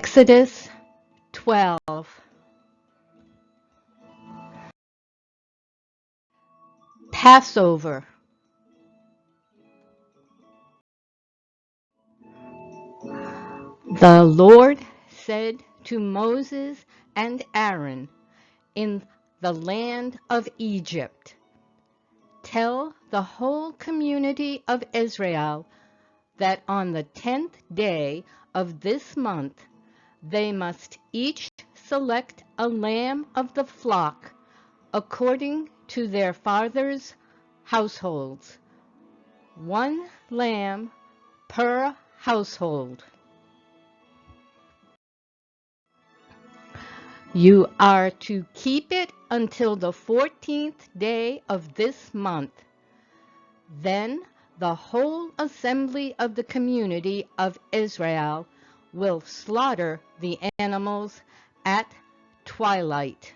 Exodus 12. Passover. The Lord said to Moses and Aaron in the land of Egypt, "Tell the whole community of Israel that on the 10th day of this month they must each select a lamb of the flock according to their fathers' households, one lamb per household. You are to keep it until the 14th day of this month. Then the whole assembly of the community of Israel will slaughter the animals at twilight.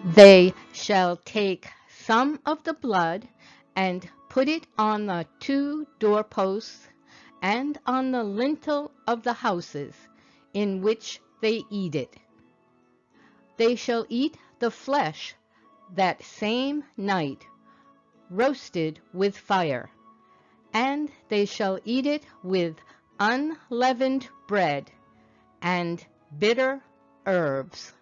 They shall take some of the blood and put it on the 2 doorposts and on the lintel of the houses in which they eat it. They shall eat the flesh that same night, roasted with fire, and they shall eat it with unleavened bread and bitter herbs.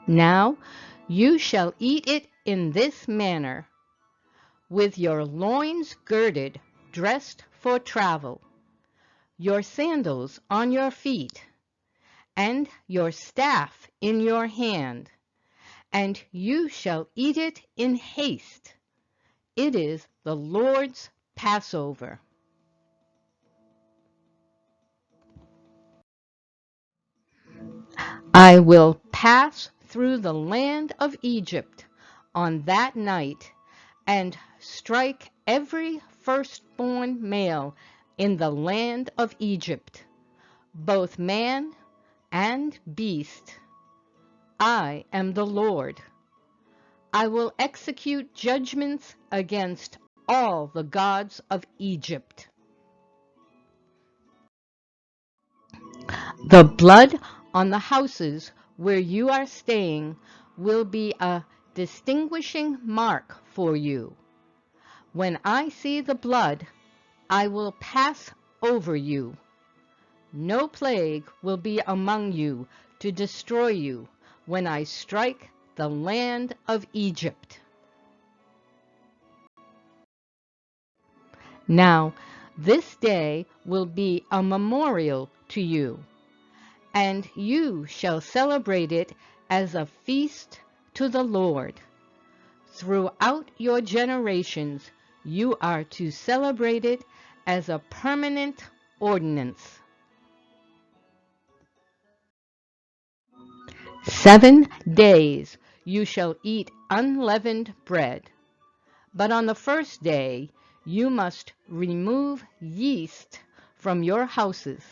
Now you shall eat it in this manner, with your loins girded, dressed for travel, your sandals on your feet, and your staff in your hand, and you shall eat it in haste. It is the Lord's Passover. I will pass through the land of Egypt on that night and strike every firstborn male in the land of Egypt, both man and beast. I am the Lord. I will execute judgments against all the gods of Egypt. The blood on the houses where you are staying will be a distinguishing mark for you. When I see the blood, I will pass over you. No plague will be among you to destroy you when I strike the land of Egypt. Now, this day will be a memorial to you, and you shall celebrate it as a feast to the Lord. Throughout your generations, you are to celebrate it as a permanent ordinance. 7 days you shall eat unleavened bread, but on the first day you must remove yeast from your houses.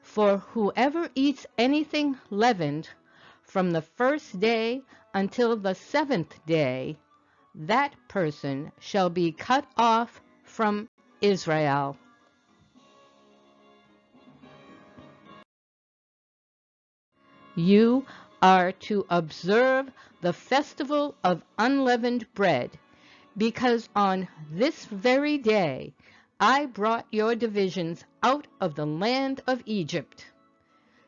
For whoever eats anything leavened from the first day until the 7th day, that person shall be cut off from Israel. You are to observe the festival of unleavened bread, because on this very day I brought your divisions out of the land of Egypt.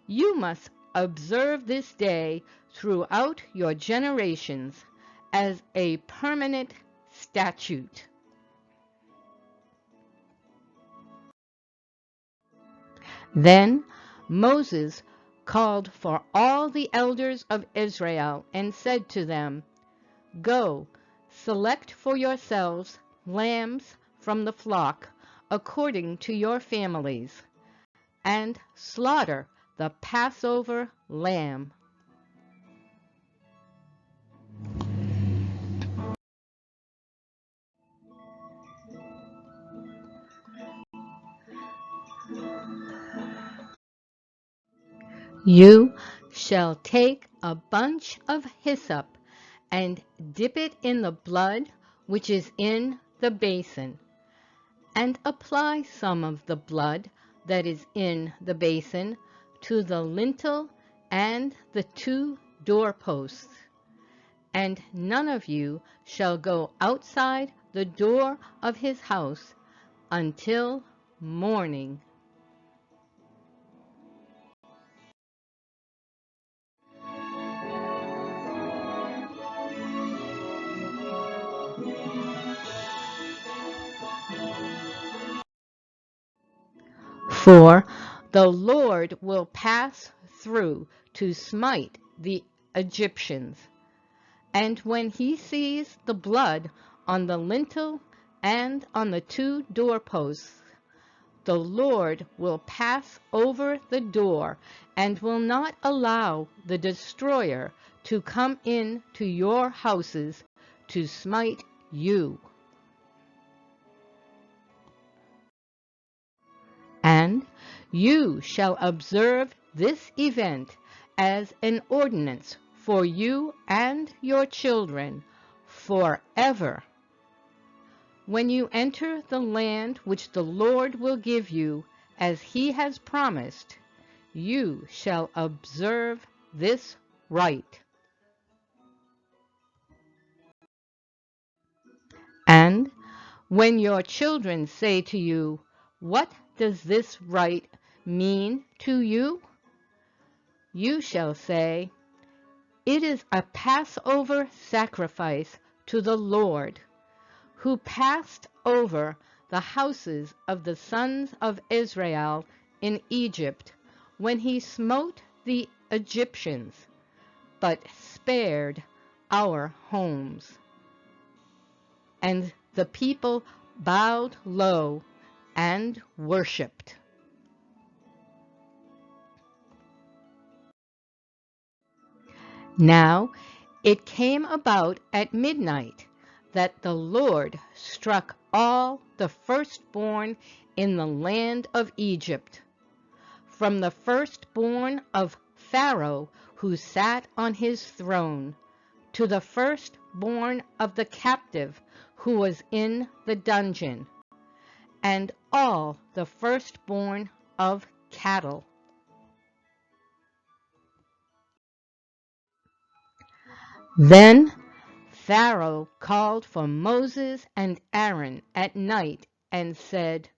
You must observe this day throughout your generations as a permanent statute. Then Moses called for all the elders of Israel and said to them, "Go, select for yourselves lambs from the flock according to your families, and slaughter the Passover lamb." You shall take a bunch of hyssop and dip it in the blood which is in the basin, and apply some of the blood that is in the basin to the lintel and the 2 doorposts. And none of you shall go outside the door of his house until morning. For the Lord will pass through to smite the Egyptians. And when he sees the blood on the lintel and on the 2 doorposts, the Lord will pass over the door and will not allow the destroyer to come in to your houses to smite you. And you shall observe this event as an ordinance for you and your children forever. When you enter the land which the Lord will give you, as he has promised, you shall observe this rite. And when your children say to you, "What does this rite mean to you?" you shall say, "It is a Passover sacrifice to the Lord, who passed over the houses of the sons of Israel in Egypt when he smote the Egyptians, but spared our homes." And the people bowed low and worshipped. Now it came about at midnight that the Lord struck all the firstborn in the land of Egypt, from the firstborn of Pharaoh who sat on his throne, to the firstborn of the captive who was in the dungeon, and all the firstborn of cattle. Then Pharaoh called for Moses and Aaron at night and said,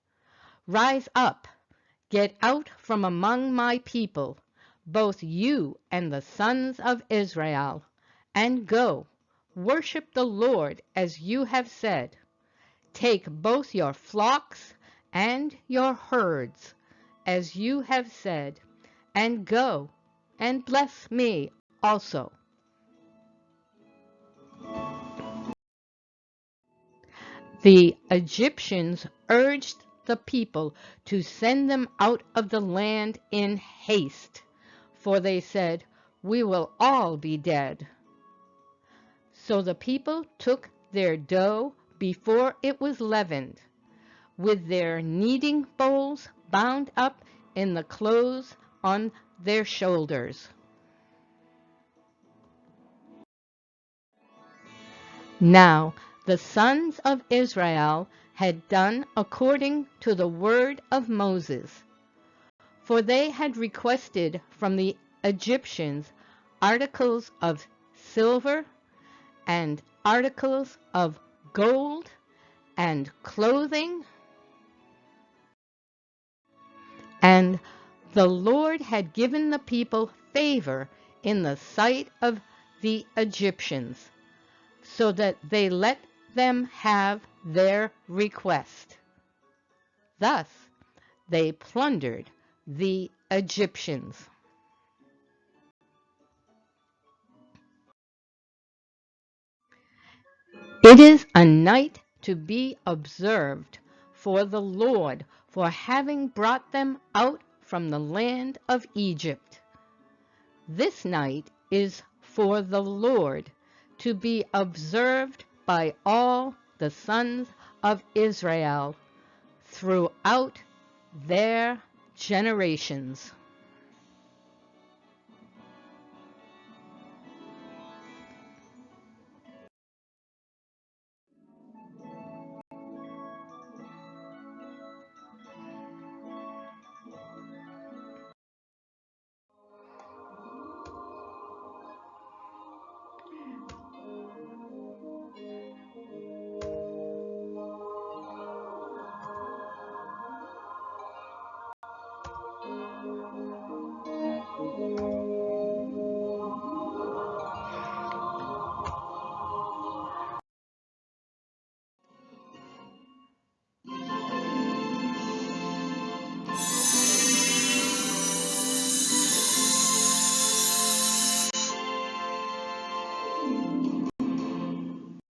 "Rise up, get out from among my people, both you and the sons of Israel, and go, worship the Lord as you have said. Take both your flocks and your herds, as you have said, and go, and bless me also." The Egyptians urged the people to send them out of the land in haste, for they said, "We will all be dead." So the people took their dough before it was leavened, with their kneading bowls bound up in the clothes on their shoulders. Now the sons of Israel had done according to the word of Moses, for they had requested from the Egyptians articles of silver and articles of gold and clothing, and the Lord had given the people favor in the sight of the Egyptians, so that they let them have their request. Thus they plundered the Egyptians. It is a night to be observed for the Lord, for having brought them out from the land of Egypt. This night is for the Lord, to be observed by all the sons of Israel throughout their generations.